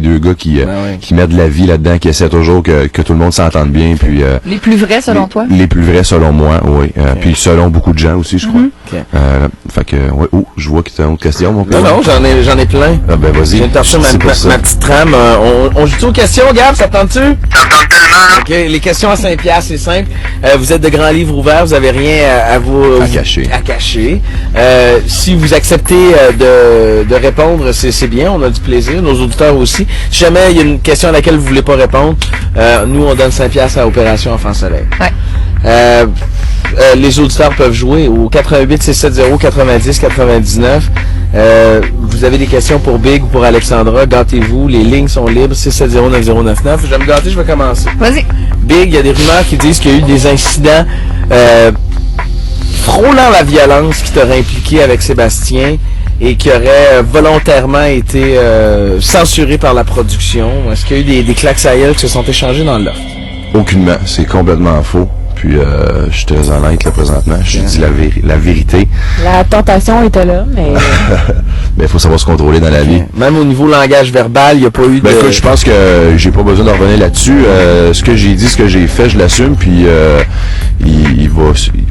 deux gars qui mettent de la vie là-dedans, qui essaient toujours que tout le monde s'entende bien. Puis les plus vrais selon toi? Les plus vrais selon moi, oui. Puis selon beaucoup de gens aussi, je crois. Fait que, ouais. Oh, je vois que t'as une autre question, mon père. Non, j'en ai plein. Ah ben vas-y. Je viens de torcher ma petite trame. On joue-tu aux questions, Gab? Ça tente-tu? Ça tente tellement. OK, les questions à 5$, c'est simple. Vous êtes de grands livres ouverts, vous avez rien à cacher. Si vous acceptez de répondre, c'est bien, on a du plaisir, nos auditeurs aussi. Si jamais il y a une question à laquelle vous voulez pas répondre, nous on donne 5$ à Opération Enfant Soleil. Ouais. Les auditeurs peuvent jouer au 88-670-90-99. Vous avez des questions pour Big ou pour Alexandra, gâtez-vous, les lignes sont libres, 670-9099. Je vais me gâter, je vais commencer. Vas-y. Big, il y a des rumeurs qui disent qu'il y a eu des incidents frôlant la violence qui t'auraient impliqué avec Sébastien et qui auraient volontairement été censurés par la production. Est-ce qu'il y a eu des claques à gueule qui se sont échangées dans le loft? Aucunement, c'est complètement faux. Puis je suis très honnête là présentement, je dis la vérité. La tentation était là, mais... Mais il faut savoir se contrôler dans la vie. Même au niveau langage verbal, il n'y a pas eu de... Écoute, je pense que j'ai pas besoin de revenir là-dessus. Ce que j'ai dit, ce que j'ai fait, je l'assume, puis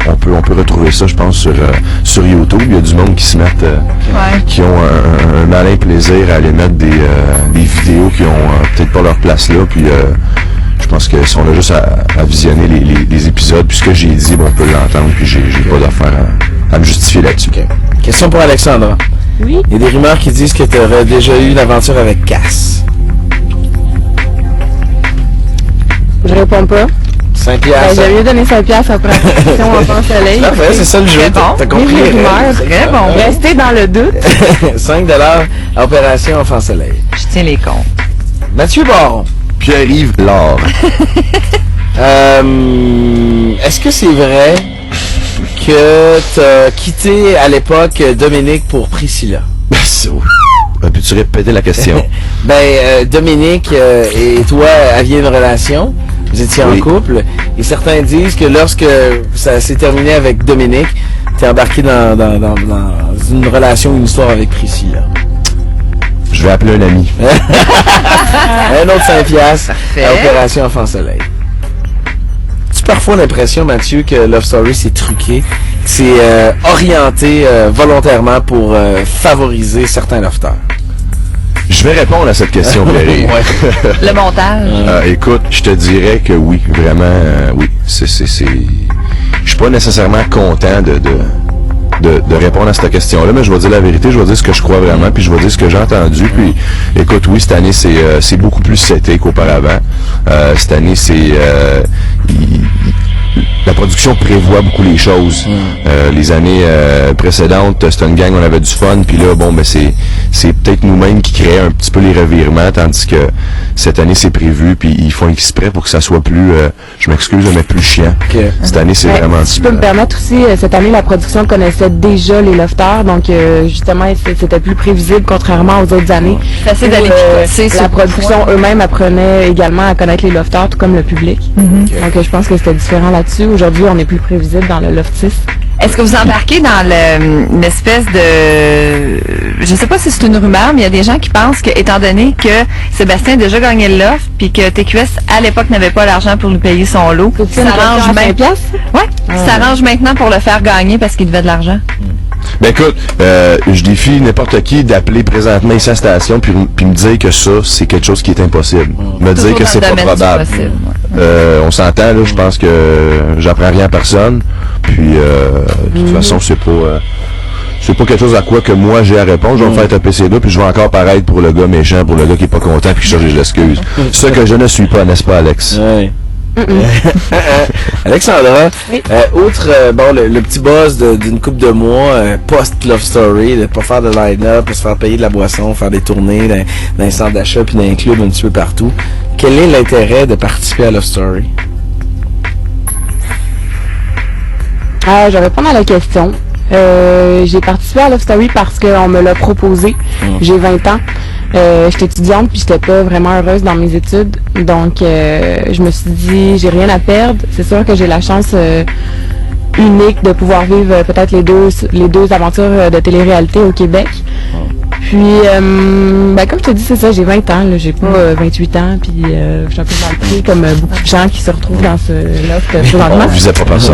on peut retrouver ça, je pense, sur YouTube. Il y a du monde qui se mettent, qui ont un malin plaisir à aller mettre des vidéos qui ont peut-être pas leur place là, puis... je pense que si on a juste à visionner les épisodes, puis ce que j'ai dit, on peut l'entendre, puis j'ai pas d'affaire à me justifier là-dessus. Okay. Question pour Alexandra. Oui? Il y a des rumeurs qui disent que tu aurais déjà eu une aventure avec Cass. Je réponds pas. 5$. J'ai mieux donné 5$ après la question Enfant Soleil. Parfait, c'est ça le jeu. T'as compris les rumeurs. Très bon. Restez dans le doute. 5$ à Opération Enfant Soleil. Je tiens les comptes. Mathieu Baron. Pierre-Yves Laure. Est-ce que c'est vrai que t'as quitté à l'époque Dominique pour Priscilla? Peux-tu répéter la question? Dominique et toi aviez une relation, vous étiez en couple, et certains disent que lorsque ça s'est terminé avec Dominique, t'es embarqué dans une relation, une histoire avec Priscilla. Je vais appeler un ami. Un autre 5$ à Opération Enfant Soleil. Tu as parfois l'impression, Mathieu, que Love Story c'est truqué, que c'est orienté volontairement pour favoriser certains lofters? Je vais répondre à cette question, Pierre. Le montage. Écoute, je te dirais que oui, vraiment, oui. Je suis pas nécessairement content de répondre à cette question-là, mais je vais dire la vérité, je vais dire ce que je crois vraiment, puis je vais dire ce que j'ai entendu, puis écoute, oui, cette année, c'est beaucoup plus seté qu'auparavant. Cette année, la production prévoit beaucoup les choses. Les années précédentes, c'était une gang, on avait du fun, puis là, c'est peut-être nous-mêmes qui créons un petit peu les revirements, tandis que cette année, c'est prévu, puis ils font exprès pour que ça soit plus, je m'excuse, mais plus chiant. Cette année, c'est vraiment... Si je peux me permettre aussi, cette année, la production connaissait déjà les lofters, donc justement, c'était plus prévisible, contrairement aux autres années. Facile d'aller la production eux-mêmes apprenait également à connaître les lofters, tout comme le public. Donc je pense que c'était différent là-dessus. Aujourd'hui, on est plus prévisible dans le Loft 6. Est-ce que vous embarquez dans une espèce de... Je sais pas si c'est une rumeur, mais il y a des gens qui pensent que, étant donné que Sébastien a déjà gagné le Loft, puis que TQS, à l'époque, n'avait pas l'argent pour lui payer son lot, s'arrange maintenant pour le faire gagner parce qu'il devait de l'argent. Ben écoute, je défie n'importe qui d'appeler présentement ici à la station puis me dire que ça, c'est quelque chose qui est impossible. Me dire que c'est pas probable. On s'entend, là, je pense que j'apprends rien à personne. Puis, de toute façon, c'est pas quelque chose à quoi que moi j'ai à répondre. Je vais me faire taper ses doigts, puis je vais encore paraître pour le gars méchant, pour le gars qui est pas content, puis je cherche des excuses. Ce que je ne suis pas, n'est-ce pas, Alex? Oui. Alexandra, outre le petit buzz d'une couple de mois post-Love Story, de pas faire de line-up, de se faire payer de la boisson, faire des tournées dans les centres d'achat puis dans les clubs un petit peu partout, quel est l'intérêt de participer à Love Story? Je vais répondre à la question. J'ai participé à Love Story parce qu'on me l'a proposé. J'ai 20 ans. J'étais étudiante puis j'étais pas vraiment heureuse dans mes études. Donc je me suis dit j'ai rien à perdre. C'est sûr que j'ai la chance unique de pouvoir vivre peut-être les deux aventures de télé-réalité au Québec. Puis, comme je te dis, c'est ça, j'ai 20 ans, là, j'ai pas 28 ans, puis je suis un peu mal pris, comme beaucoup de gens qui se retrouvent dans ce loft présentement. Je visais pas par ça.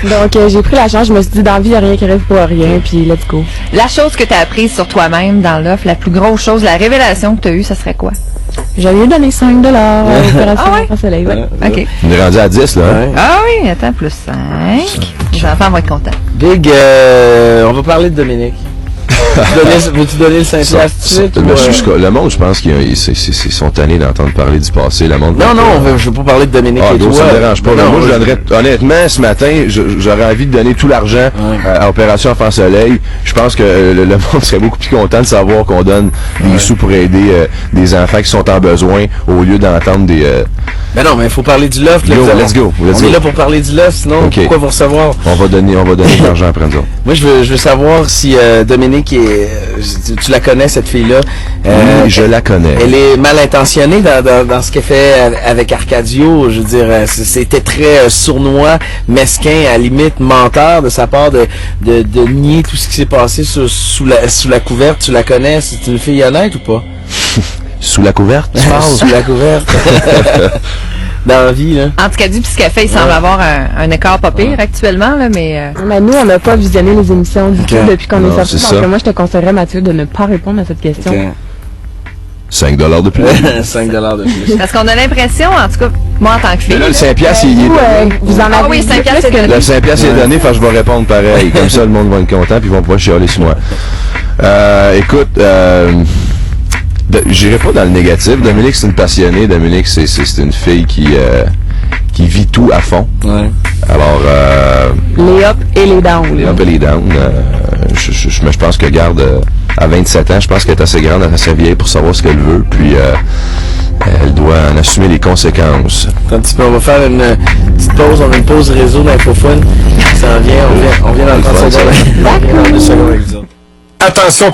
Donc, j'ai pris la chance, je me suis dit, dans la vie, il n'y a rien qui arrive pour rien, puis let's go. La chose que tu as apprise sur toi-même dans l'offre, la plus grosse chose, la révélation que tu as eue, ça serait quoi? J'avais donné 5 $. Opération Soleil, ouais. OK. On est rendu à 10, là. Hein? Ah oui, attends, plus 5. Les enfants vont être contents. Big, on va parler de Dominique. Veux-tu donner le 5$ tout de suite? Le monde, je pense qu'ils sont tannés d'entendre parler du passé. Le monde je veux pas parler de Dominique et toi. Ça me dérange pas. Moi, je donnerais, honnêtement, ce matin, j'aurais envie de donner tout l'argent à Opération Enfant Soleil. Je pense que le monde serait beaucoup plus content de savoir qu'on donne des sous pour aider des enfants qui sont en besoin au lieu d'entendre des... Ben non, mais il faut parler du loft. Let's go. On est là pour parler du loft, sinon pourquoi vous recevoir? On va donner de l'argent après nous autres. Moi, je veux savoir si Dominique tu la connais, cette fille-là. Oui, je la connais. Elle est mal intentionnée dans ce qu'elle fait avec Arcadio. Je veux dire, c'était très sournois, mesquin, à la limite menteur de sa part de nier tout ce qui s'est passé sous la couverte. Tu la connais? C'est une fille honnête ou pas? Sous la couverte, tu parles? Sous la couverte. Dans la vie, là. En tout cas, du ce qu'elle fait, il semble avoir un écart pas pire actuellement, là, mais... Mais nous, on n'a pas visionné les émissions du tout depuis qu'on est sortis. C'est donc ça. moi, je te conseillerais, Mathieu, de ne pas répondre à cette question. Okay. 5 $ de plus. 5 $ de plus. Parce qu'on a l'impression, en tout cas, moi en tant que fille... Mais là, le 5$, il est donné. Vous en avez oui, 5$, c'est donné. Le 5$ est donné, je vais répondre pareil. Comme ça, le monde va être content, puis ils vont pouvoir chialer sur moi. Écoute, j'irai pas dans le négatif. Dominique, c'est une passionnée. Dominique, c'est une fille qui vit tout à fond. Ouais. Alors, les up et les down. les up et les down. Je pense que à 27 ans, je pense qu'elle est assez grande, assez vieille pour savoir ce qu'elle veut. Puis, elle doit en assumer les conséquences. Un petit peu, on va faire une petite pause. On a une pause réseau d'infophone. Ça en vient. On vient dans 30 secondes. Dans 2 secondes avec vous autres. Attention,